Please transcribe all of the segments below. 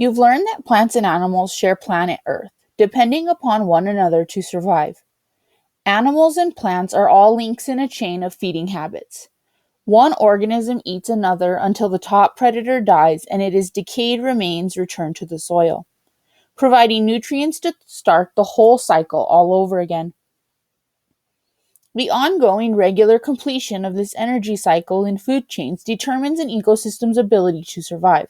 You've learned that plants and animals share planet Earth, depending upon one another to survive. Animals and plants are all links in a chain of feeding habits. One organism eats another until the top predator dies and its decayed remains return to the soil, providing nutrients to start the whole cycle all over again. The ongoing regular completion of this energy cycle in food chains determines an ecosystem's ability to survive.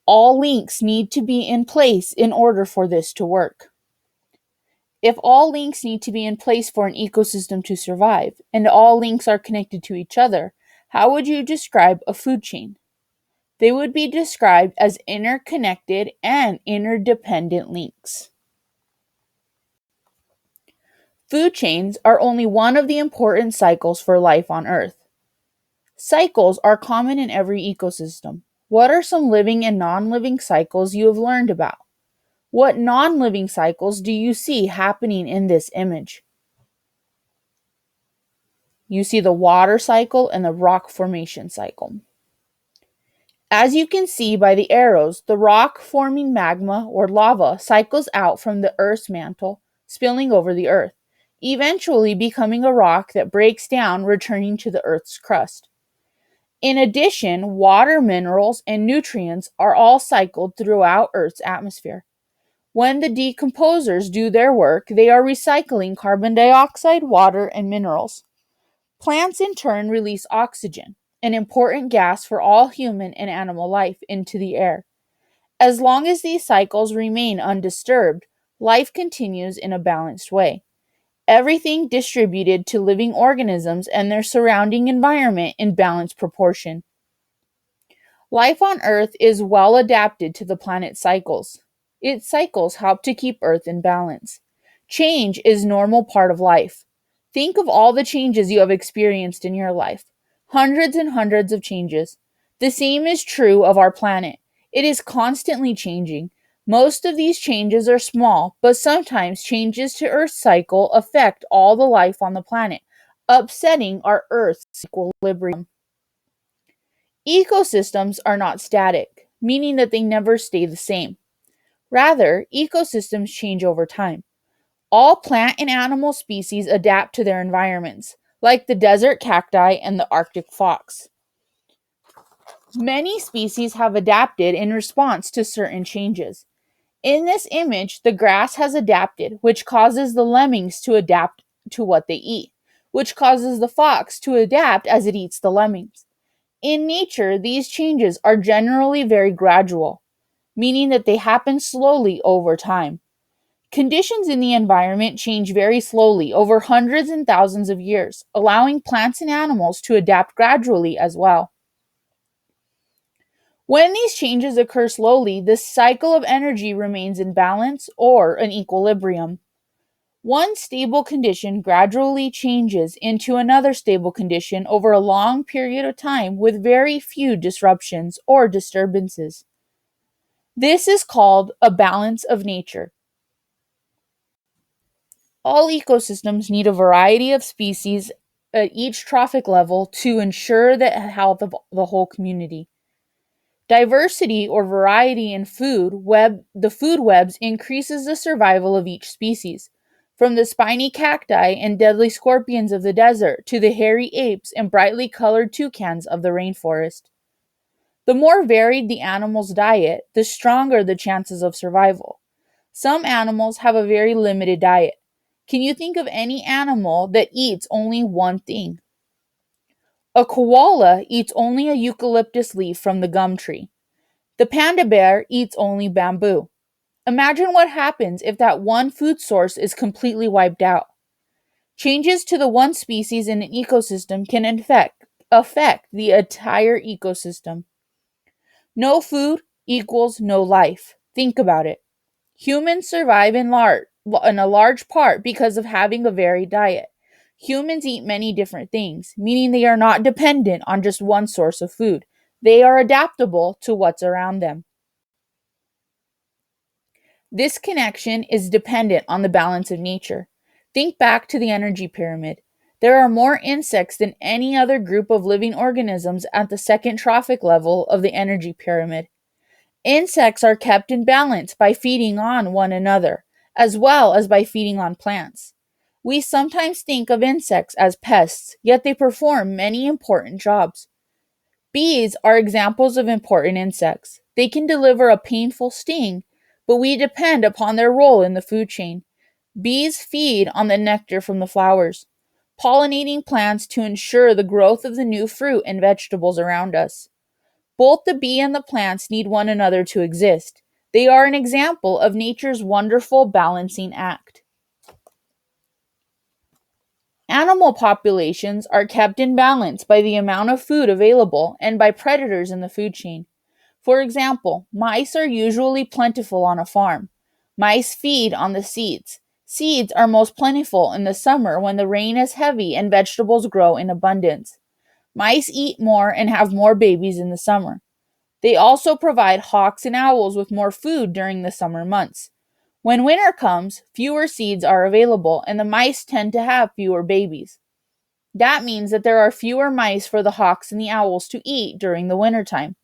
All links need to be in place in order for this to work. If all links need to be in place for an ecosystem to survive, and all links are connected to each other, how would you describe a food chain? They would be described as interconnected and interdependent links. Food chains are only one of the important cycles for life on Earth. Cycles are common in every ecosystem. What are some living and non-living cycles you have learned about? What non-living cycles do you see happening in this image? You see the water cycle and the rock formation cycle. As you can see by the arrows, the rock-forming magma or lava cycles out from the Earth's mantle, spilling over the Earth, eventually becoming a rock that breaks down, returning to the Earth's crust. In addition, water, minerals, and nutrients are all cycled throughout Earth's atmosphere. When the decomposers do their work, they are recycling carbon dioxide, water, and minerals. Plants in turn release oxygen, an important gas for all human and animal life, into the air. As long as these cycles remain undisturbed, life continues in a balanced way. Everything distributed to living organisms and their surrounding environment in balanced proportion. Life on Earth is well adapted to the planet's cycles. Its cycles help to keep Earth in balance. Change is a normal part of life. Think of all the changes you have experienced in your life. Hundreds and hundreds of changes. The same is true of our planet. It is constantly changing. Most of these changes are small, but sometimes changes to Earth's cycle affect all the life on the planet, upsetting our Earth's equilibrium. Ecosystems are not static, meaning that they never stay the same. Rather, ecosystems change over time. All plant and animal species adapt to their environments, like the desert cacti and the Arctic fox. Many species have adapted in response to certain changes. In this image, the grass has adapted, which causes the lemmings to adapt to what they eat, which causes the fox to adapt as it eats the lemmings. In nature, these changes are generally very gradual, meaning that they happen slowly over time. Conditions in the environment change very slowly over hundreds and thousands of years, allowing plants and animals to adapt gradually as well. When these changes occur slowly, the cycle of energy remains in balance or an equilibrium. One stable condition gradually changes into another stable condition over a long period of time with very few disruptions or disturbances. This is called a balance of nature. All ecosystems need a variety of species at each trophic level to ensure the health of the whole community. Diversity or variety in the food webs increases the survival of each species, from the spiny cacti and deadly scorpions of the desert to the hairy apes and brightly colored toucans of the rainforest. The more varied the animal's diet, the stronger the chances of survival. Some animals have a very limited diet. Can you think of any animal that eats only one thing? A koala eats only a eucalyptus leaf from the gum tree. The panda bear eats only bamboo. Imagine what happens if that one food source is completely wiped out. Changes to the one species in an ecosystem can affect the entire ecosystem. No food equals no life. Think about it. Humans survive in a large part because of having a varied diet. Humans eat many different things, meaning they are not dependent on just one source of food. They are adaptable to what's around them. This connection is dependent on the balance of nature. Think back to the energy pyramid. There are more insects than any other group of living organisms at the second trophic level of the energy pyramid. Insects are kept in balance by feeding on one another, as well as by feeding on plants. We sometimes think of insects as pests, yet they perform many important jobs. Bees are examples of important insects. They can deliver a painful sting, but we depend upon their role in the food chain. Bees feed on the nectar from the flowers, pollinating plants to ensure the growth of the new fruit and vegetables around us. Both the bee and the plants need one another to exist. They are an example of nature's wonderful balancing act. Animal populations are kept in balance by the amount of food available and by predators in the food chain. For example, mice are usually plentiful on a farm. Mice feed on the seeds. Seeds are most plentiful in the summer when the rain is heavy and vegetables grow in abundance. Mice eat more and have more babies in the summer. They also provide hawks and owls with more food during the summer months. When winter comes, fewer seeds are available and the mice tend to have fewer babies. That means that there are fewer mice for the hawks and the owls to eat during the wintertime.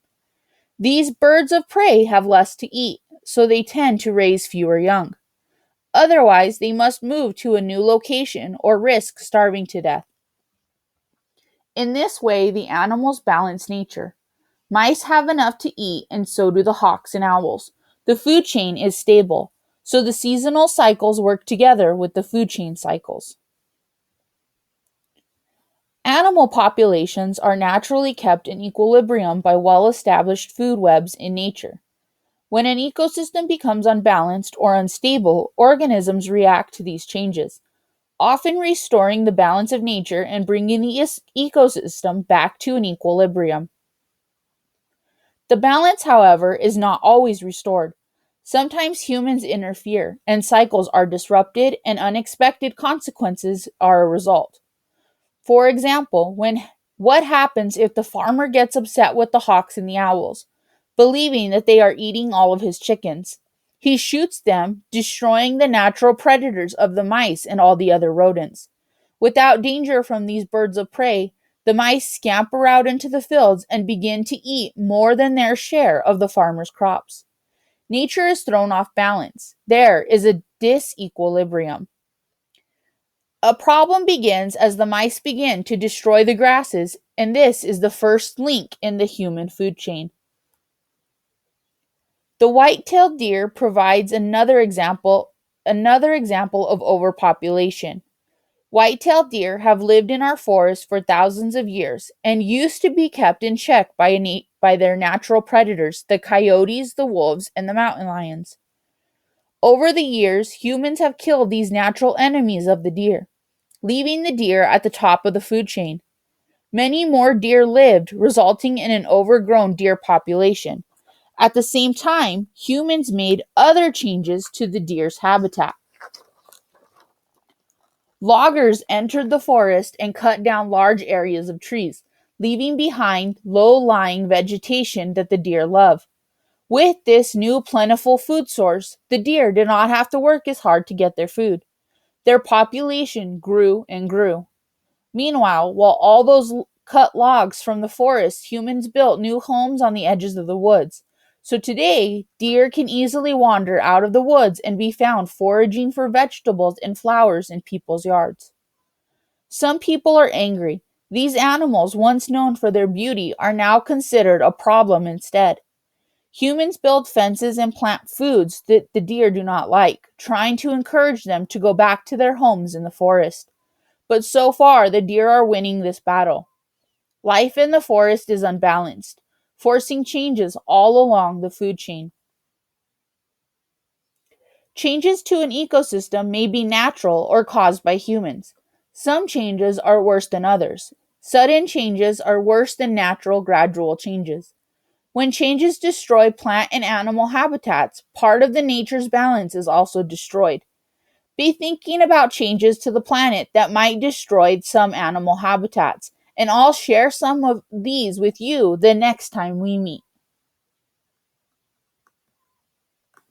These birds of prey have less to eat, so they tend to raise fewer young. Otherwise, they must move to a new location or risk starving to death. In this way, the animals balance nature. Mice have enough to eat, and so do the hawks and owls. The food chain is stable, so the seasonal cycles work together with the food chain cycles. Animal populations are naturally kept in equilibrium by well-established food webs in nature. When an ecosystem becomes unbalanced or unstable, organisms react to these changes, often restoring the balance of nature and bringing the ecosystem back to an equilibrium. The balance, however, is not always restored. Sometimes humans interfere, and cycles are disrupted, and unexpected consequences are a result. For example, what happens if the farmer gets upset with the hawks and the owls, believing that they are eating all of his chickens? He shoots them, destroying the natural predators of the mice and all the other rodents. Without danger from these birds of prey, the mice scamper out into the fields and begin to eat more than their share of the farmer's crops. Nature is thrown off balance. There is a disequilibrium. A problem begins as the mice begin to destroy the grasses, and this is the first link in the human food chain. The white-tailed deer provides another example of overpopulation. White-tailed deer have lived in our forests for thousands of years and used to be kept in check by their natural predators, the coyotes, the wolves, and the mountain lions. Over the years, humans have killed these natural enemies of the deer, leaving the deer at the top of the food chain. Many more deer lived, resulting in an overgrown deer population. At the same time, humans made other changes to the deer's habitat. Loggers entered the forest and cut down large areas of trees, leaving behind low-lying vegetation that the deer love. With this new plentiful food source, the deer did not have to work as hard to get their food. Their population grew and grew. Meanwhile, while all those cut logs from the forest, humans built new homes on the edges of the woods. So today, deer can easily wander out of the woods and be found foraging for vegetables and flowers in people's yards. Some people are angry. These animals, once known for their beauty, are now considered a problem instead. Humans build fences and plant foods that the deer do not like, trying to encourage them to go back to their homes in the forest. But so far, the deer are winning this battle. Life in the forest is unbalanced, forcing changes all along the food chain. Changes to an ecosystem may be natural or caused by humans. Some changes are worse than others. Sudden changes are worse than natural, gradual changes. When changes destroy plant and animal habitats, part of the nature's balance is also destroyed. Be thinking about changes to the planet that might destroy some animal habitats, and I'll share some of these with you the next time we meet.